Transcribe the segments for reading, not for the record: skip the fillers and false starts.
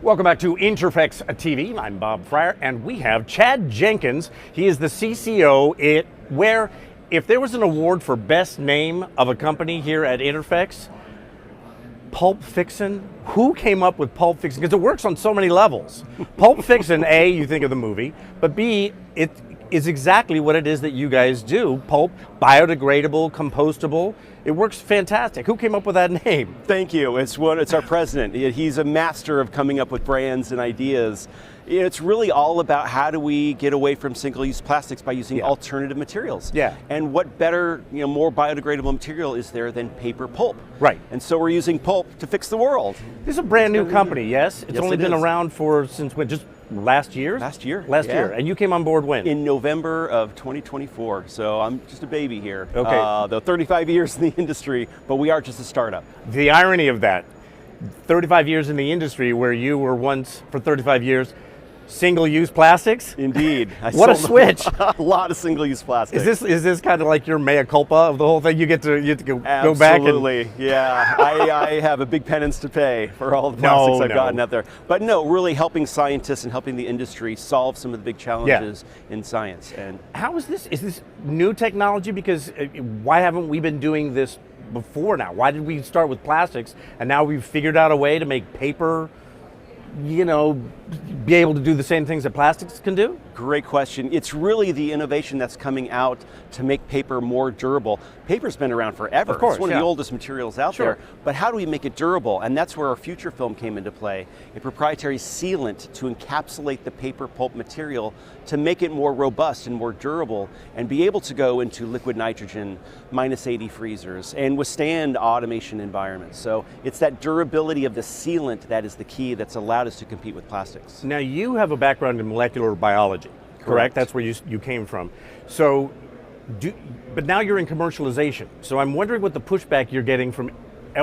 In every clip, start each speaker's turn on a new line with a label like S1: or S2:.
S1: Welcome back to INTERPHEX TV. I'm Bob Fryer, and we have Chad Jenkins. He is the CCO where, if there was an award for best name of a company here at INTERPHEX, PulpFixin. Who came up with PulpFixin? Because it works on so many levels. PulpFixin, A, you think of the movie, but B, it is exactly what it is that you guys do. Pulp, biodegradable, compostable. It works fantastic. Who came up with that name?
S2: Thank you. It's our president. He's a master of coming up with brands and ideas. It's really all about how do we get away from single-use plastics by using alternative materials.
S1: Yeah.
S2: And what better, more biodegradable material is there than paper pulp?
S1: Right.
S2: And so we're using pulp to fix the world.
S1: This is a brand new company, yes? It's only been around since when? Just last year?
S2: Last year.
S1: Last year. And you came on board when?
S2: In November of 2024. So I'm just a baby here.
S1: Okay.
S2: Though 35 years in the industry, but we are just a startup.
S1: The irony of that, 35 years in the industry where you were once, for 35 years, single-use plastics?
S2: Indeed.
S1: What a switch.
S2: A lot of single-use plastics.
S1: Is this kind of like your mea culpa of the whole thing? You get to go back and...
S2: Absolutely, yeah. I have a big penance to pay for all the plastics I've gotten out there. But no, really helping scientists and helping the industry solve some of the big challenges in science. And
S1: how is this? Is this new technology? Because why haven't we been doing this before now? Why did we start with plastics and now we've figured out a way to make paper, be able to do the same things that plastics can do?
S2: Great question. It's really the innovation that's coming out to make paper more durable. Paper's been around forever.
S1: Of course,
S2: it's one of the oldest materials out there. But how do we make it durable? And that's where our future film came into play. A proprietary sealant to encapsulate the paper pulp material to make it more robust and more durable and be able to go into liquid nitrogen, -80 freezers, and withstand automation environments. So it's that durability of the sealant that is the key that's allowed us to compete with plastics.
S1: Now you have a background in molecular biology, correct? That's where you came from. So, but now you're in commercialization. So I'm wondering what the pushback you're getting from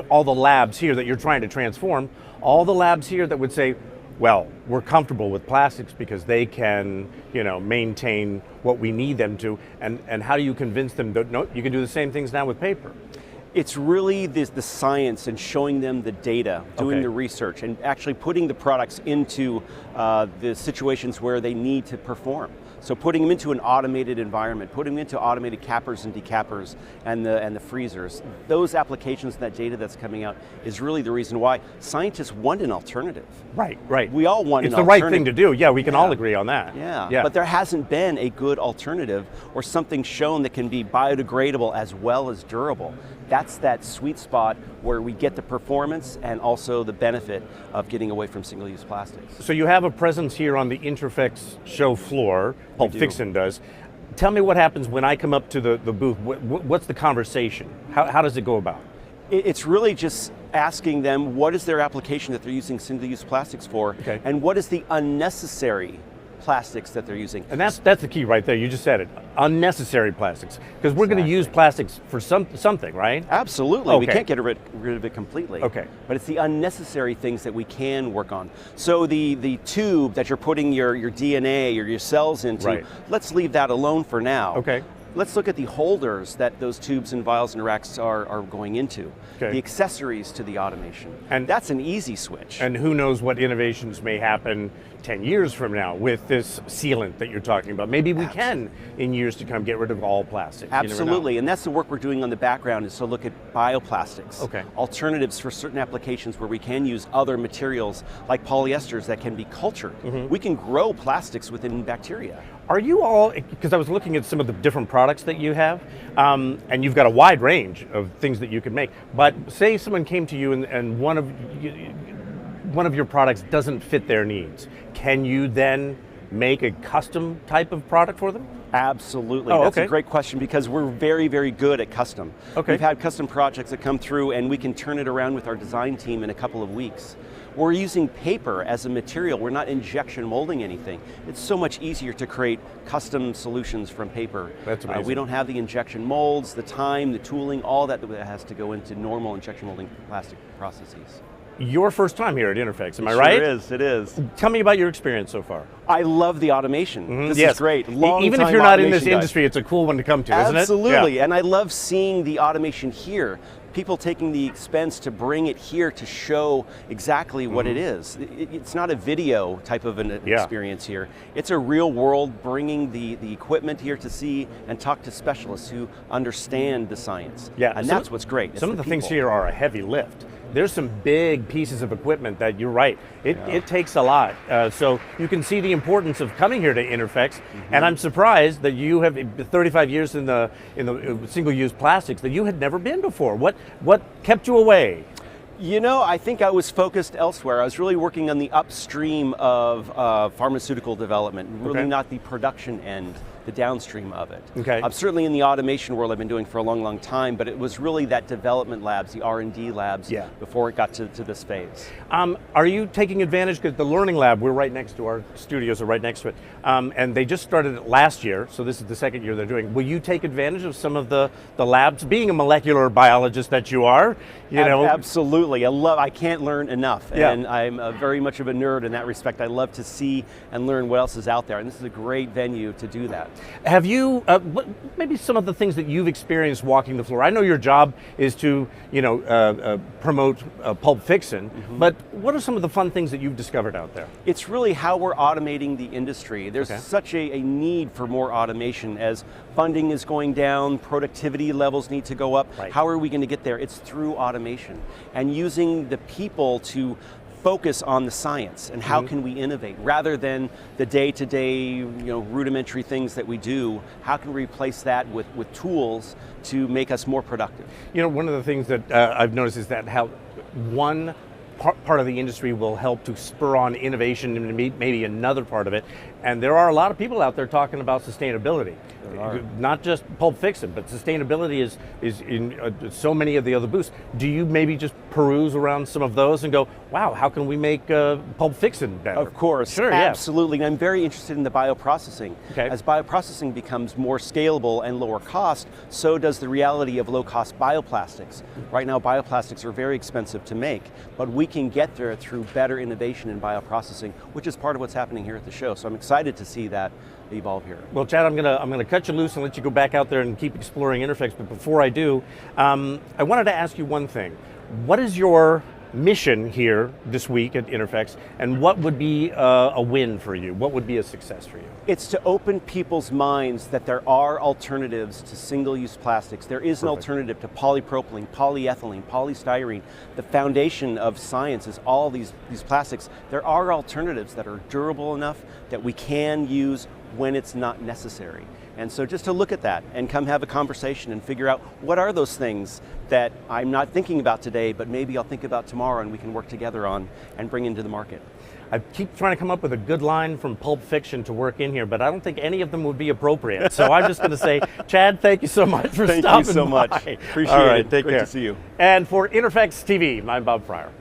S1: all the labs here that you're trying to transform, all the labs here that would say, well, we're comfortable with plastics because they can, maintain what we need them to, and how do you convince them that, no, you can do the same things now with paper?
S2: It's really the science and showing them the data, doing the research, and actually putting the products into the situations where they need to perform. So putting them into an automated environment, putting them into automated cappers and decappers and the freezers. Those applications, that data that's coming out is really the reason why scientists want an alternative.
S1: Right.
S2: We all want an alternative.
S1: It's the right thing to do. Yeah, we can all agree on that.
S2: Yeah, but there hasn't been a good alternative or something shown that can be biodegradable as well as durable. That's that sweet spot where we get the performance and also the benefit of getting away from single-use plastics.
S1: So you have a presence here on the INTERPHEX show floor, PulpFixin does. Tell me what happens when I come up to the booth. What's the conversation? How does it go about?
S2: It's really just asking them what is their application that they're using single-use plastics for, and what is the unnecessary plastics that they're using.
S1: And that's the key right there. You just said it. Unnecessary plastics. Because we're going to use plastics for something, right?
S2: Absolutely. We can't get rid of it completely. But it's the unnecessary things that we can work on. So the tube that you're putting your DNA or your cells into, let's leave that alone for now. Let's look at the holders that those tubes and vials and racks are going into. The accessories to the automation. And that's an easy switch.
S1: And who knows what innovations may happen 10 years from now with this sealant that you're talking about. Maybe we can, in years to come, get rid of all plastic.
S2: Absolutely, and that's the work we're doing on the background, is to look at bioplastics. Alternatives for certain applications where we can use other materials like polyesters that can be cultured. We can grow plastics within bacteria.
S1: Are you all, because I was looking at some of the different products that you have, and you've got a wide range of things that you can make, but say someone came to you and one of your products doesn't fit their needs. Can you then make a custom type of product for them?
S2: Absolutely. That's a great question because we're very, very good at custom. We've had custom projects that come through and we can turn it around with our design team in a couple of weeks. We're using paper as a material. We're not injection molding anything. It's so much easier to create custom solutions from paper.
S1: That's amazing.
S2: We don't have the injection molds, the time, the tooling, all that has to go into normal injection molding plastic processes.
S1: Your first time here at INTERPHEX, am I right?
S2: It is.
S1: Tell me about your experience so far.
S2: I love the automation. This is great.
S1: Even if you're not in this industry, it's a cool one to come to, isn't it?
S2: Absolutely, and I love seeing the automation here. people taking the expense to bring it here to show exactly what it is. It's not a video type of an experience here. It's a real world, bringing the equipment here to see and talk to specialists who understand the science.
S1: Yeah,
S2: and that's what's great.
S1: Some of the things here are a heavy lift. There's some big pieces of equipment that you're right. It takes a lot. So you can see the importance of coming here to INTERPHEX. And I'm surprised that you have 35 years in the single-use plastics that you had never been before. What kept you away?
S2: You know, I think I was focused elsewhere. I was really working on the upstream of pharmaceutical development, really not the production end, the downstream of it.
S1: Okay.
S2: Certainly in the automation world I've been doing for a long, long time, but it was really that development labs, the R&D labs, before it got to this phase.
S1: Are you taking advantage, because the Learning Lab, we're right next to, our studios are right next to it, and they just started it last year, so this is the second year they're doing. Will you take advantage of some of the labs, being a molecular biologist that you are? You know?
S2: Absolutely, I can't learn enough, and I'm very much of a nerd in that respect. I love to see and learn what else is out there, and this is a great venue to do that.
S1: Have you, maybe some of the things that you've experienced walking the floor? I know your job is to, promote PulpFixin, but what are some of the fun things that you've discovered out there?
S2: It's really how we're automating the industry. There's such a need for more automation as funding is going down, productivity levels need to go up. How are we going to get there? It's through automation and using the people to focus on the science and how can we innovate rather than the day-to-day rudimentary things that we do. How can we replace that with tools to make us more productive?
S1: One of the things that I've noticed is that how one part of the industry will help to spur on innovation and maybe another part of it. And there are a lot of people out there talking about sustainability. Not just PulpFixin, but sustainability is in so many of the other booths. Do you maybe just peruse around some of those and go, wow, how can we make PulpFixin better?
S2: Of course,
S1: sure,
S2: absolutely. And I'm very interested in the bioprocessing.
S1: Okay.
S2: As bioprocessing becomes more scalable and lower cost, so does the reality of low-cost bioplastics. Right now, bioplastics are very expensive to make, but we can get there through better innovation in bioprocessing, which is part of what's happening here at the show. So I'm excited to see that evolve here.
S1: Well, Chad, I'm gonna cut you loose and let you go back out there and keep exploring INTERPHEX. But before I do, I wanted to ask you one thing. What is your mission here this week at INTERPHEX, and what would be a win for you? What would be a success for you?
S2: It's to open people's minds that there are alternatives to single-use plastics. There is an alternative to polypropylene, polyethylene, polystyrene. The foundation of science is all these plastics. There are alternatives that are durable enough that we can use when it's not necessary. And so just to look at that and come have a conversation and figure out what are those things that I'm not thinking about today, but maybe I'll think about tomorrow and we can work together on and bring into the market.
S1: I keep trying to come up with a good line from PulpFixin to work in here, but I don't think any of them would be appropriate. So I'm just going to say, Chad, thank you so much for stopping by.
S2: Thank you so much. Appreciate it.
S1: Take care.
S2: Great to see you.
S1: And for INTERPHEX TV, I'm Bob Fryer.